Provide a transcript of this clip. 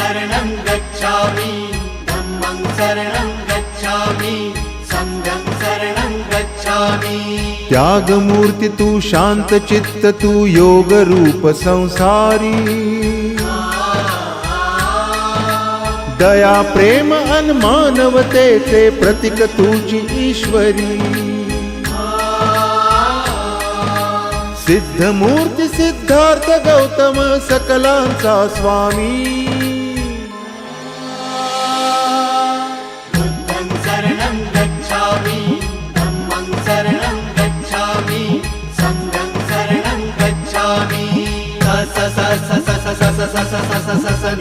शरणं गच्छामि धम्मं शरणं गच्छामि संघं शरणं गच्छामि। त्यागमूर्ती तू शांत चित्त तू योग रूप संसारी दया प्रेम अन मानवतेचे प्रतीक तुझी ईश्वरी सिद्ध मूर्ती सिद्धार्थ गौतम सकलांचा स्वामी बुद्धं शरणं गच्छामि धम्मं शरणं गच्छामि संघं शरणं गच्छामि। स स स स स स स स स स स